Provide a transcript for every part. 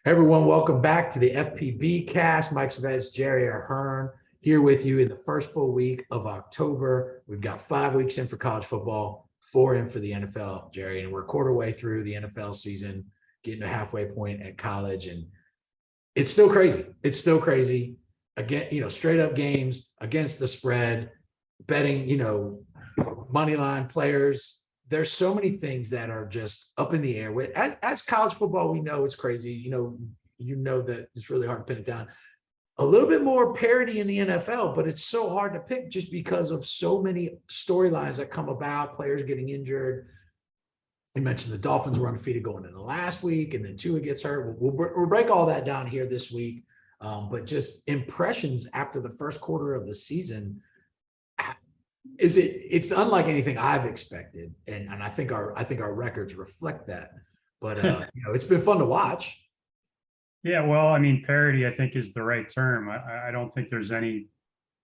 Hey everyone, welcome back to the FPBcast. Mike Szvetitz, Gerry, Ahern, here with you in the first full week of October. We've got 5 weeks in for college football, 4 in for the NFL, Gerry, and we're a quarter way through the NFL season, getting to halfway point at college, and it's still crazy. It's still crazy. Again, straight up games against the spread, betting, money line players. There's so many things that are just up in the air. As college football, we know it's crazy. You know that it's really hard to pin it down. A little bit more parity in the NFL, but it's so hard to pick just because of so many storylines that come about, players getting injured. You mentioned the Dolphins were undefeated going into last week, and then Tua gets hurt. We'll break all that down here this week. But just impressions after the first quarter of the season. It's unlike anything I've expected, and I think our records reflect that. But it's been fun to watch. Yeah, well, I mean, parity, I think, is the right term. I don't think there's any,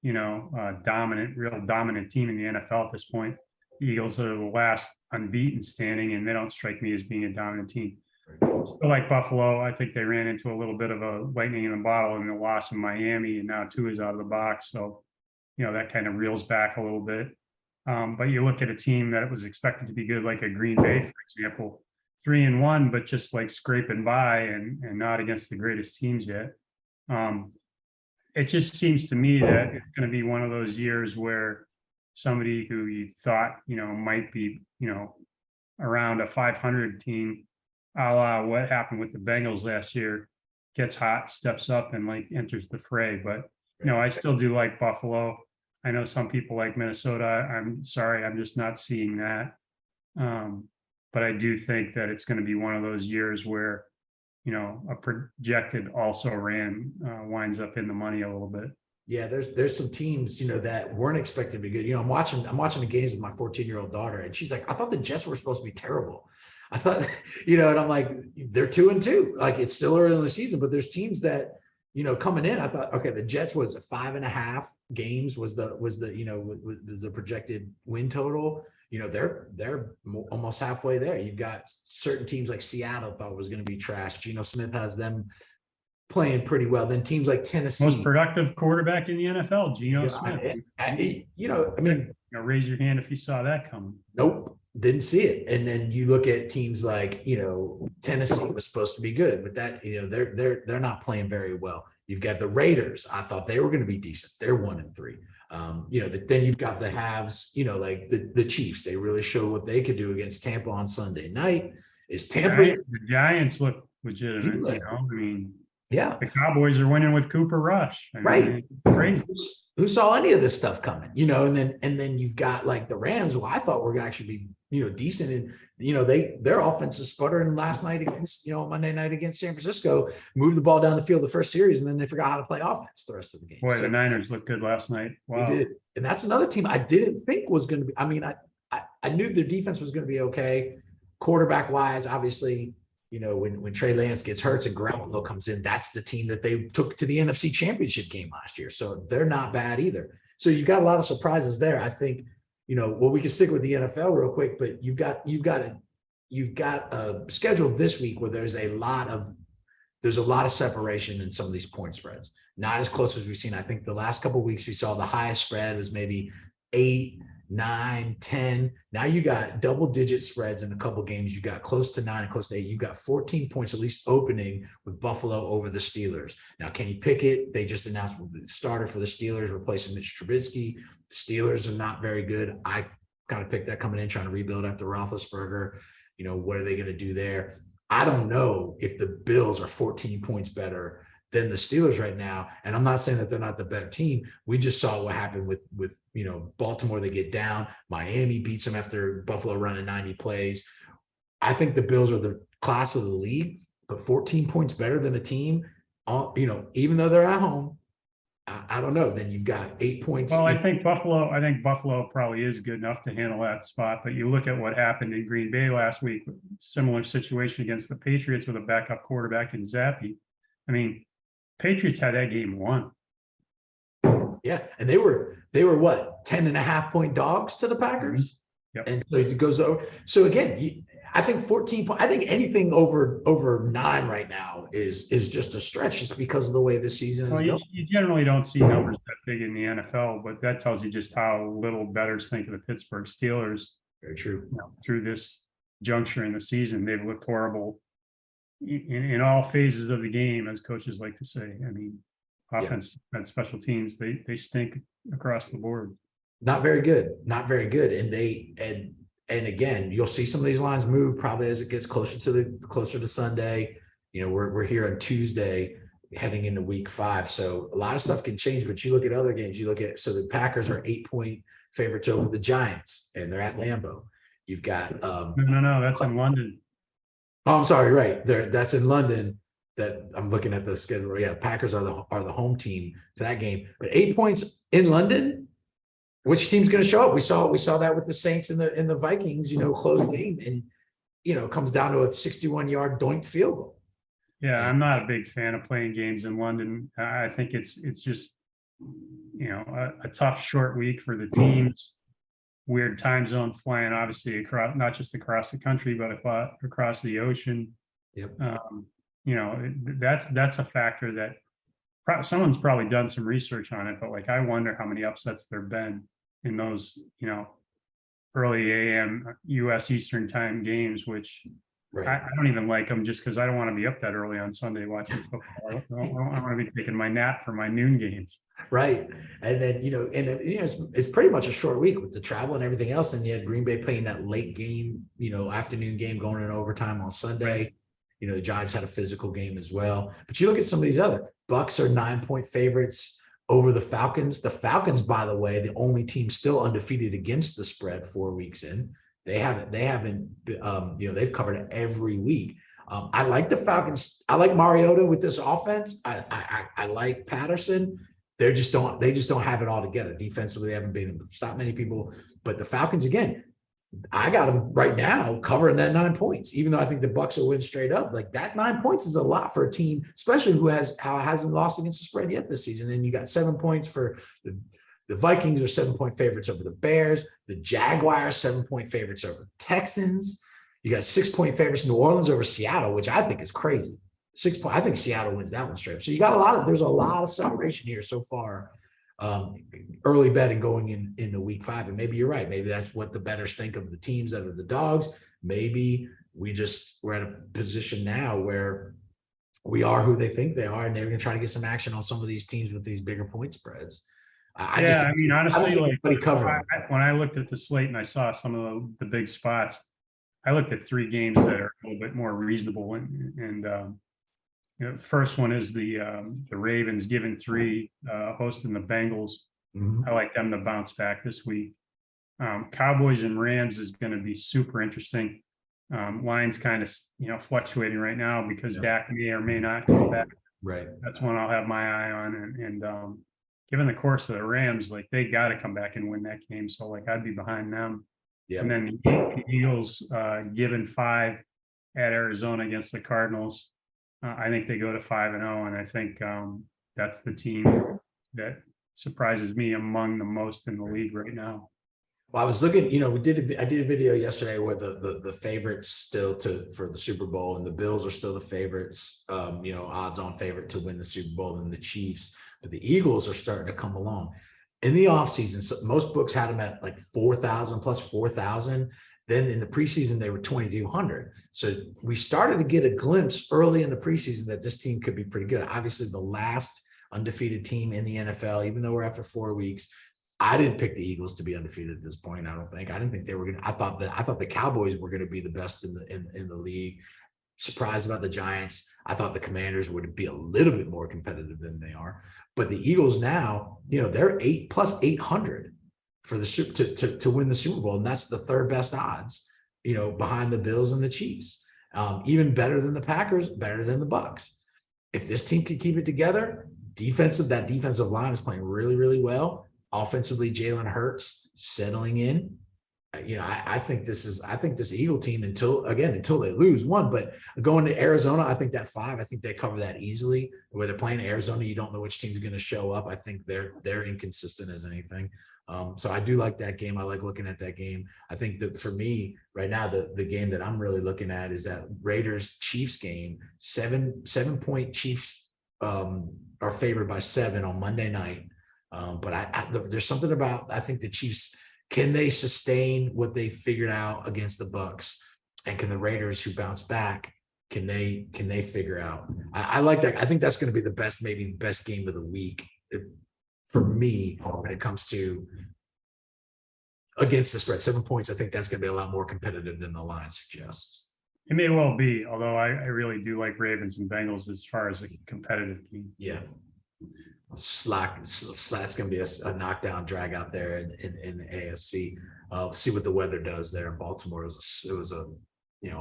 real dominant team in the NFL at this point. The Eagles are the last unbeaten standing, and they don't strike me as being a dominant team. Still like Buffalo, I think they ran into a little bit of a lightning in a bottle in the loss in Miami, and now Tua is out of the box. So, that kind of reels back a little bit. But you look at a team that was expected to be good, like a Green Bay, for example, 3-1, but just like scraping by and not against the greatest teams yet. It just seems to me that it's going to be one of those years where somebody who you thought, might be, around a 500 team, a la what happened with the Bengals last year, gets hot, steps up, and enters the fray. But I still do like Buffalo. I know some people like Minnesota. I'm sorry, I'm just not seeing that. But I do think that it's going to be one of those years where, a projected also ran winds up in the money a little bit. Yeah, there's some teams, that weren't expected to be good. I'm watching the games with my 14-year-old daughter, and she's like, I thought the Jets were supposed to be terrible. I thought, and I'm like, they're 2-2. Like, it's still early in the season, but there's teams that, coming in, I thought, okay, the Jets was 5.5 games was the projected win total. They're almost halfway there. You've got certain teams like Seattle thought was going to be trash. Geno Smith has them playing pretty well. Then teams like Tennessee, most productive quarterback in the NFL, Geno Smith. Raise your hand if you saw that coming. Nope, didn't see it. And then you look at teams like Tennessee was supposed to be good, but that they're not playing very well. You've got the Raiders. I thought they were going to be decent. They're 1-3. Then you've got the halves. Like the Chiefs. They really showed what they could do against Tampa on Sunday night. Is Tampa? The Giants look legitimate. Yeah, the Cowboys are winning with Cooper Rush. Right. Crazy. Who saw any of this stuff coming? And then you've got like the Rams, who I thought were going to actually be decent, and their offense is sputtering last night against Monday night against San Francisco, moved the ball down the field the first series, and then they forgot how to play offense the rest of the game. Boy, the Niners looked good last night. Wow, they did, and that's another team I didn't think was going to be. I knew their defense was going to be okay, quarterback wise, obviously. When Trey Lance gets hurt and Garoppolo comes in, that's the team that they took to the NFC Championship game last year. So they're not bad either. So you've got a lot of surprises there. I think, we can stick with the NFL real quick, but you've got a schedule this week where there's a lot of separation in some of these point spreads. Not as close as we've seen. I think the last couple of weeks we saw the highest spread was maybe 8, 9, 10. Now you got double-digit spreads in a couple of games. You got close to 9 and close to 8. You got 14 points at least opening with Buffalo over the Steelers. Now, Kenny Pickett, they just announced the starter for the Steelers, replacing Mitch Trubisky. The Steelers are not very good. I kind of picked that coming in, trying to rebuild after Roethlisberger. What are they going to do there? I don't know if the Bills are 14 points better than the Steelers right now. And I'm not saying that they're not the better team. We just saw what happened with Baltimore. They get down. Miami beats them after Buffalo running 90 plays. I think the Bills are the class of the league, but 14 points better than a team, even though they're at home. I don't know. Then you've got 8 points. Well, I think Buffalo probably is good enough to handle that spot. But you look at what happened in Green Bay last week, similar situation against the Patriots with a backup quarterback in Zappi. Patriots had that game won. Yeah, and they were what, 10.5 point dogs to the Packers? Yep. And so it goes over. So again, I think 14 I think anything over 9 right now is just a stretch just because of the way the season is Well, going. you generally don't see numbers that big in the NFL, but that tells you just how little bettors think of the Pittsburgh Steelers. Very true. Through this juncture in the season. They've looked horrible in all phases of the game, as coaches like to say. I mean, offense and special teams, they stink across the board. Not very good. Not very good. And again, you'll see some of these lines move probably as it gets closer to Sunday. We're here on Tuesday heading into week 5. So a lot of stuff can change, but you look at other games, so the Packers are 8-point favorites over the Giants, and they're at Lambeau. You've got no, that's in London. Oh, I'm sorry, right. That's in London. That I'm looking at the schedule. Yeah, Packers are the home team for that game. But 8 points in London. Which team's going to show up? We saw that with the Saints and the Vikings, close game, and it comes down to a 61-yard doink field goal. Yeah, I'm not a big fan of playing games in London. I think it's just a tough short week for the teams. Weird time zone flying, obviously across, not just across the country, but across the ocean. Yep. That's a factor that someone's probably done some research on it, but I wonder how many upsets there've been in those, early AM US Eastern time games, which Right. I don't even like them just because I don't want to be up that early on Sunday watching football. I want to be taking my nap for my noon games. Right. And then, it's pretty much a short week with the travel and everything else. And you had Green Bay playing that late game, afternoon game going in overtime on Sunday. Right. The Giants had a physical game as well. But you look at some of these other Bucks are 9-point favorites over the Falcons. The Falcons, by the way, the only team still undefeated against the spread 4 weeks in. They haven't, they've covered it every week. I like the Falcons. I like Mariota with this offense. I like Patterson. They just don't have it all together. Defensively, they haven't been able to stop many people. But the Falcons, again, I got them right now covering that 9 points, even though I think the Bucks will win straight up. That 9 points is a lot for a team, especially who hasn't lost against the spread yet this season. And you got 7 points for the Vikings are 7-point favorites over the Bears. The Jaguars 7-point favorites over the Texans. You got 6-point favorites New Orleans over Seattle, which I think is crazy. 6 point. I think Seattle wins that one straight up. So you got there's a lot of separation here so far. Early betting going into week 5, and maybe you're right. Maybe that's what the bettors think of the teams that are the dogs. Maybe we're at a position now where we are who they think they are, and they're going to try to get some action on some of these teams with these bigger point spreads. Honestly, when I looked at the slate and I saw some of the big spots, I looked at 3 games that are a little bit more reasonable, and the first one is the Ravens giving 3, hosting the Bengals. Mm-hmm. I like them to bounce back this week. Cowboys and Rams is going to be super interesting. Lines kind of fluctuating right now because Dak may or may not come back. Right. That's one I'll have my eye on. And given the course of the Rams, they got to come back and win that game. So I'd be behind them. Yeah. And then the Eagles given 5 at Arizona against the Cardinals. I think they go to 5-0, and I think that's the team that surprises me among the most in the league right now. Well, I was looking, I did a video yesterday where the favorites still for the Super Bowl, and the Bills are still the favorites, odds on favorite to win the Super Bowl, and the Chiefs, but the Eagles are starting to come along. In the offseason, so most books had them at 4,000 plus 4,000. Then in the preseason, they were 2,200. So we started to get a glimpse early in the preseason that this team could be pretty good. Obviously, the last undefeated team in the NFL, even though we're after 4 weeks, I didn't pick the Eagles to be undefeated at this point. I didn't think they were going to. I thought the Cowboys were going to be the best in the league. Surprised about the Giants. I thought the Commanders would be a little bit more competitive than they are. But the Eagles now, they're 8 plus 800 for the to win the Super Bowl, and that's the 3rd best odds, behind the Bills and the Chiefs. Even better than the Packers, better than the Bucks. If this team can keep it together, that defensive line is playing really, really well. Offensively, Jalen Hurts settling in. I think this Eagle team until they lose one, but going to Arizona, I think that 5, I think they cover that easily. Where they're playing Arizona, you don't know which team's going to show up. I think they're inconsistent as anything. So I do like that game. I like looking at that game. I think that for me right now, the game that I'm really looking at is that Raiders Chiefs game. 7-point Chiefs are favored by 7 on Monday night. But there's something about, I think the Chiefs, can they sustain what they figured out against the Bucks, and can the Raiders, who bounce back, can they figure out? I like that. I think that's going to be maybe the best game of the week for me when it comes to against the spread. 7 points. I think that's going to be a lot more competitive than the line suggests. It may well be, although I really do like Ravens and Bengals as far as a competitive game. Yeah. Slack's going to be a knockdown drag out there in the AFC. See what the weather does there in Baltimore. It was a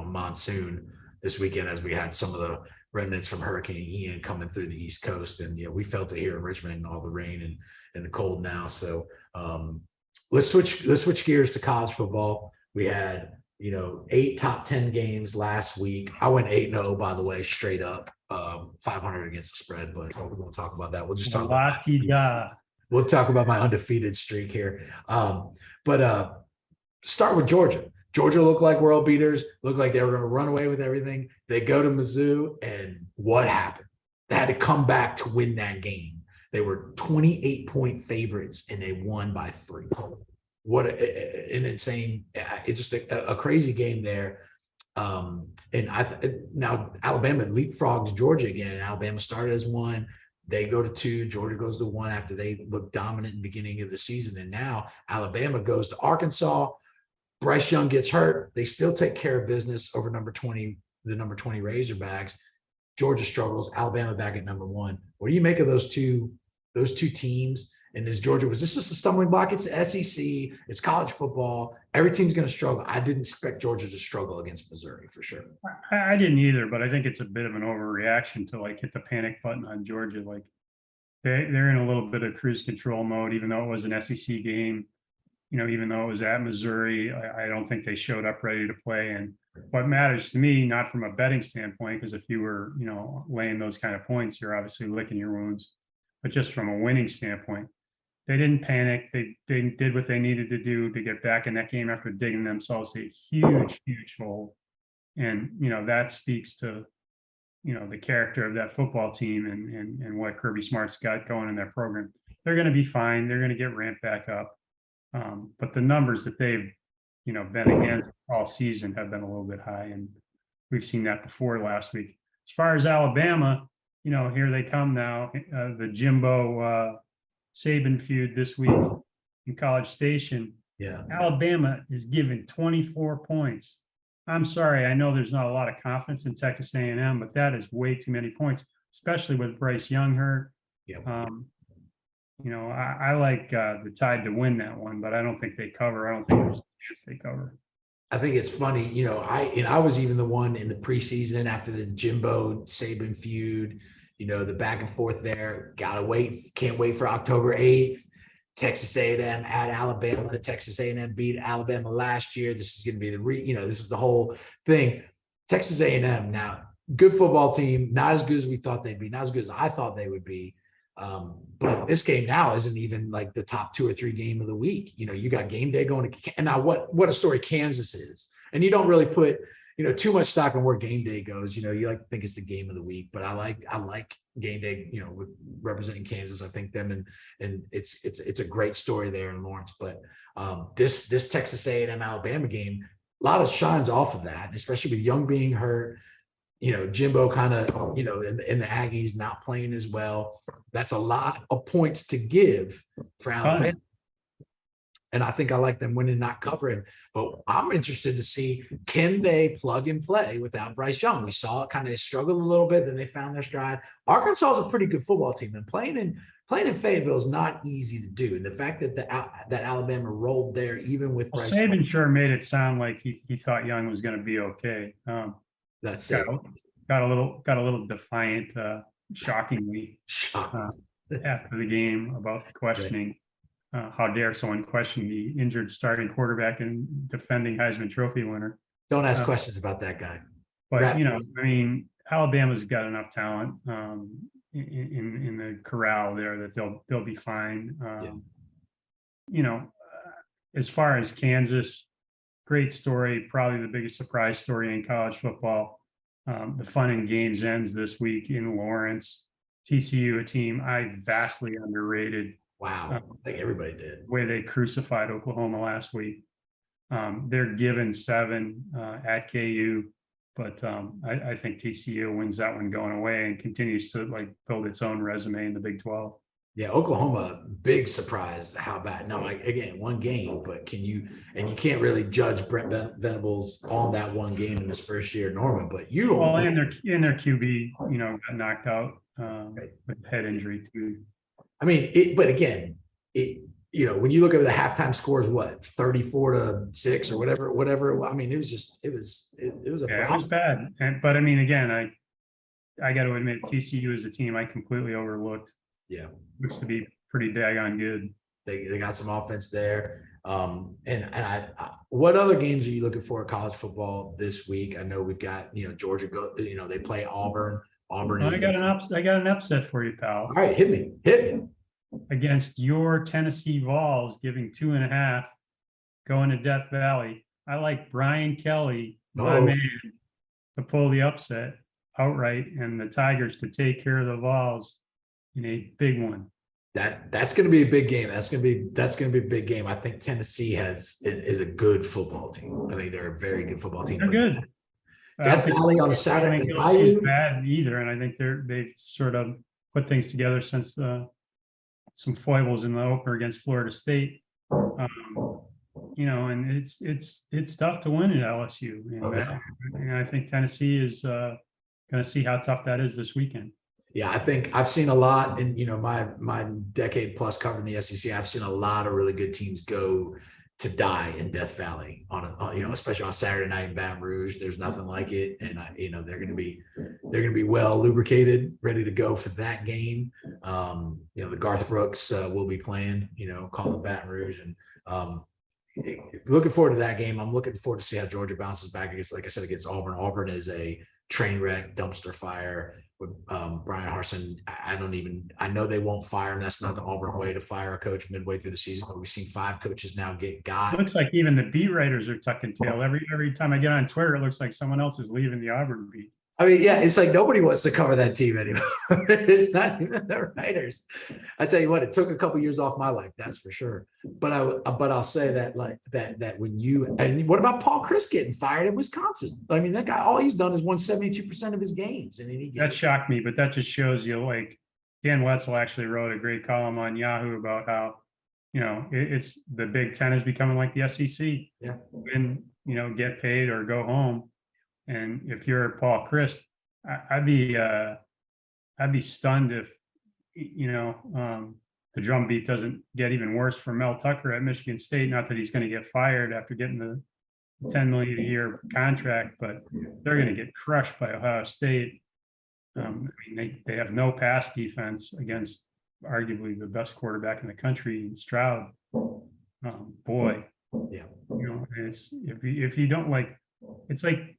monsoon this weekend, as we had some of the remnants from Hurricane Ian coming through the East Coast, and we felt it here in Richmond, all the rain and the cold now. So let's switch gears to college football. We had 8 top 10 games last week. I went 8-0, by the way, straight up, 500 against the spread, but we won't talk about that. We'll just talk we'll talk about my undefeated streak here. But start with Georgia. Georgia looked like world beaters, looked like they were going to run away with everything. They go to Mizzou, and what happened? They had to come back to win that game. They were 28-point favorites, and they won by 3. What an insane, it's just a crazy game there. And now Alabama leapfrogs Georgia again. Alabama started as 1. They go to 2. Georgia goes to 1 after they looked dominant in the beginning of the season. And now Alabama goes to Arkansas. Bryce Young gets hurt. They still take care of business over the number 20 Razorbacks. Georgia struggles. Alabama back at number 1. What do you make of those two teams? And was this just a stumbling block? It's the SEC. It's college football. Every team's going to struggle. I didn't expect Georgia to struggle against Missouri for sure. I didn't either, but I think it's a bit of an overreaction to hit the panic button on Georgia. They're in a little bit of cruise control mode, even though it was an SEC game. Even though it was at Missouri, I don't think they showed up ready to play. And what matters to me, not from a betting standpoint, because if you were, laying those kind of points, you're obviously licking your wounds, but just from a winning standpoint, they didn't panic. They did what they needed to do to get back in that game after digging themselves a huge hole. And, that speaks to, the character of that football team and what Kirby Smart's got going in their program. They're going to be fine. They're going to get ramped back up. But the numbers that they've, been against all season have been a little bit high. And we've seen that before last week. As far as Alabama, here they come now, the Jimbo Saban feud this week in College Station. Yeah. Alabama is given 24 points. I'm sorry. I know there's not a lot of confidence in Texas A&M, but that is way too many points, especially with Bryce Young hurt. Yeah. I like the Tide to win that one, but I don't think they cover. I don't think there's a chance they cover. I think it's funny, I was even the one in the preseason after the Jimbo Saban feud, the back and forth there. Can't wait for October 8th. Texas A&M at Alabama. Texas A&M beat Alabama last year. This is going to be this is the whole thing. Texas A&M now, good football team, not as good as we thought they'd be, not as good as I thought they would be. But this game now isn't even like the top 2 or 3 game of the week. You got game day going to, and now what a story Kansas is. And you don't really put, too much stock on where game day goes. You like to think it's the game of the week, but I like game day, with representing Kansas. I think them and it's a great story there in Lawrence. But this Texas A&M Alabama game, a lot of shines off of that, especially with Young being hurt. Jimbo kind of, and the Aggies not playing as well. That's a lot of points to give for Alabama. And I think I like them winning, not covering. But I'm interested to see, can they plug and play without Bryce Young? We saw it kind of struggle a little bit, then they found their stride. Arkansas is a pretty good football team, and playing in Fayetteville is not easy to do. And the fact that Alabama rolled there, even with Bryce Saban Young, sure made it sound like he thought Young was going to be okay. That's it. Got a little defiant, shockingly, after the game about the questioning. Right. How dare someone question the injured starting quarterback and defending Heisman Trophy winner? Don't ask questions about that guy. But Alabama's got enough talent in the corral there that they'll be fine. as far as Kansas, great story, probably the biggest surprise story in college football. The fun and games ends this week in Lawrence. TCU, a team I vastly underrated. Wow, I think everybody did. The way they crucified Oklahoma last week. They're given 7 at KU, but I think TCU wins that one going away and continues to build its own resume in the Big 12. Yeah, Oklahoma, big surprise. How bad? No, again, one game, but you can't really judge Brent Venables on that one game in his first year, Norman. But you don't. Well, and their QB, got knocked out with head injury too. I mean, but again, when you look at the halftime scores, what 34-6 or whatever. I mean, it was it was bad. But I mean, again, I got to admit, TCU is a team I completely overlooked. Yeah, looks to be pretty daggone good. They got some offense there. What other games are you looking for in college football this week? I know we've got Georgia they play Auburn. I got an upset for you, pal. All right, hit me. Against your Tennessee Vols, giving 2.5, going to Death Valley. I like Brian Kelly, my man, to pull the upset outright, and the Tigers to take care of the Vols in a big one. That's going to be a big game. That's going to be a big game. I think Tennessee is a good football team. I think they're a very good football team. They're good. Death Valley on a Saturday. Is bad either, and I think they've sort of put things together since some foibles in the opener against Florida State. And it's tough to win at LSU. And I think Tennessee is going to see how tough that is this weekend. Yeah, I think I've seen a lot in my decade plus covering the SEC. I've seen a lot of really good teams go to die in Death Valley on especially on Saturday night in Baton Rouge. There's nothing like it, and they're going to be well lubricated, ready to go for that game. The Garth Brooks will be playing. Calling Baton Rouge, and looking forward to that game. I'm looking forward to see how Georgia bounces back against, like I said, against Auburn. Auburn is a train wreck, dumpster fire. With Brian Harsin, I know they won't fire him. That's not the Auburn way to fire a coach midway through the season, but we've seen 5 coaches now get got. It looks like even the beat writers are tucking tail. Every time I get on Twitter, it looks like someone else is leaving the Auburn beat. I mean, yeah, it's like nobody wants to cover that team anymore. It's not even the writers. I tell you what, it took a couple years off my life, that's for sure. But I'll say that that when and what about Paul Chris getting fired in Wisconsin? I mean, that guy, all he's done is won 72% of his games, and that shocked me. But that just shows you, Dan Wetzel actually wrote a great column on Yahoo about how it's the Big Ten is becoming like the SEC. Yeah, and get paid or go home. And if you're Paul Chris, I'd be stunned if the drumbeat doesn't get even worse for Mel Tucker at Michigan State. Not that he's going to get fired after getting the $10 million a year contract, but they're going to get crushed by Ohio State. They have no pass defense against arguably the best quarterback in the country, in Stroud. Boy, yeah, it's if you don't it's like.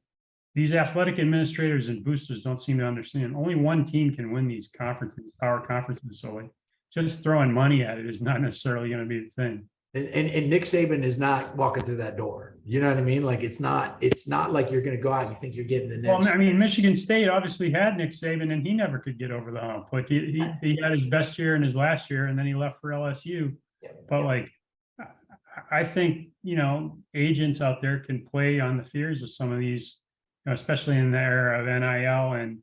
These athletic administrators and boosters don't seem to understand. Only one team can win these conferences, power conferences. So just throwing money at it is not necessarily going to be the thing. And Nick Saban is not walking through that door. You know what I mean? It's not like you're going to go out and you think you're getting the next. Well, I mean, Michigan State obviously had Nick Saban, and he never could get over the hump. He had his best year in his last year, and then he left for LSU. Yeah. But I think agents out there can play on the fears of some of these. Especially in the era of NIL and,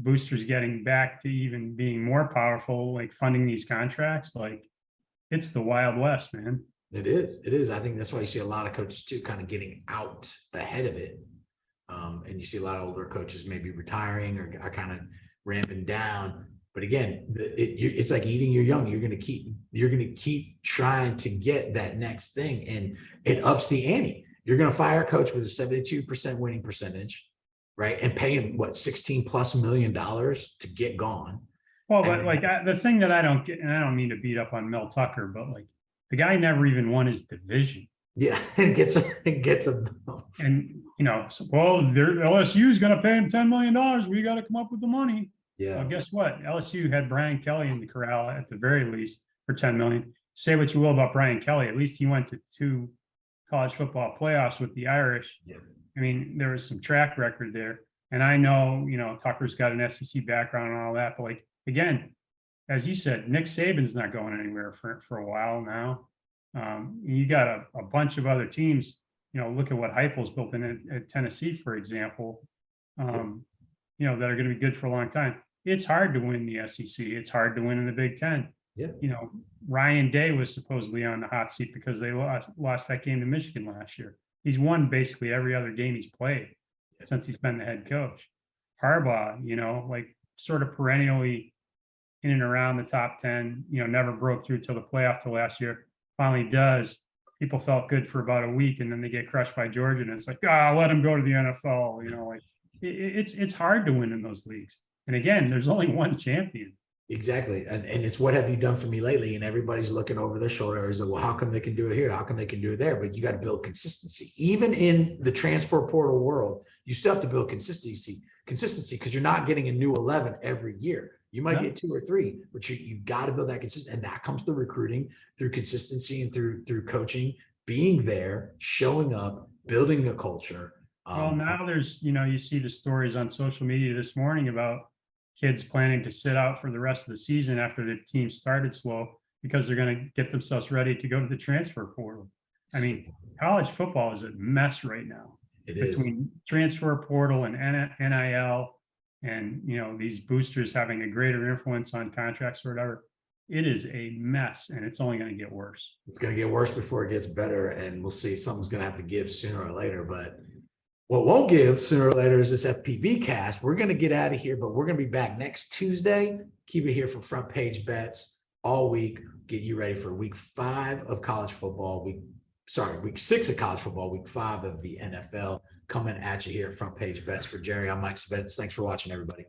boosters getting back to even being more powerful, funding these contracts, it's the Wild West, man. It is. I think that's why you see a lot of coaches too, kind of getting out ahead of it. And you see a lot of older coaches maybe retiring or are kind of ramping down. But again, it's like eating your young. You're going to keep trying to get that next thing, and it ups the ante. You're going to fire a coach with a 72% winning percentage, right? And pay him $16+ million to get gone. Well, but the thing that I don't get, and I don't mean to beat up on Mel Tucker, but the guy never even won his division. Yeah, and gets a. And LSU is going to pay him $10 million. We got to come up with the money. Yeah. Well, guess what? LSU had Brian Kelly in the corral at the very least for $10 million. say what you will about Brian Kelly, at least he went to 2 college football playoffs with the Irish. Yeah. I mean, there was some track record there. And I know, Tucker's got an SEC background and all that, but like, again, as you said, Nick Saban's not going anywhere for a while now. You got a bunch of other teams, look at what Heupel's built in at Tennessee, for example, that are going to be good for a long time. It's hard to win the SEC. It's hard to win in the Big Ten. Yeah. Ryan Day was supposedly on the hot seat because they lost that game to Michigan last year. He's won basically every other game he's played since he's been the head coach. Harbaugh, like sort of perennially in and around the top 10, never broke through till the playoff till last year. Finally does. People felt good for about a week, and then they get crushed by Georgia, and it's like, let him go to the NFL. It's hard to win in those leagues. And again, there's only one champion. Exactly. And it's what have you done for me lately? And everybody's looking over their shoulder. Is well, how come they can do it here? How come they can do it there? But you got to build consistency. Even in the transfer portal world, you still have to build consistency because you're not getting a new 11 every year. You might get 2 or 3, but you've got to build that consistency. And that comes through recruiting, through consistency, and through coaching, being there, showing up, building a culture. Well, now there's, you see the stories on social media this morning about kids planning to sit out for the rest of the season after the team started slow because they're going to get themselves ready to go to the transfer portal. I mean, college football is a mess right now. Between transfer portal and NIL and, these boosters having a greater influence on contracts or whatever. It is a mess, and it's only going to get worse. It's going to get worse before it gets better, and we'll see. Something's going to have to give sooner or later, but what won't give sooner or later is this FPBcast. We're going to get out of here, but we're going to be back next Tuesday. Keep it here for Front Page Bets all week. Get you ready for week 5 of college football. Week 6 of college football, week 5 of the NFL coming at you here at Front Page Bets. For Gerry, I'm Mike Szvetitz. Thanks for watching, everybody.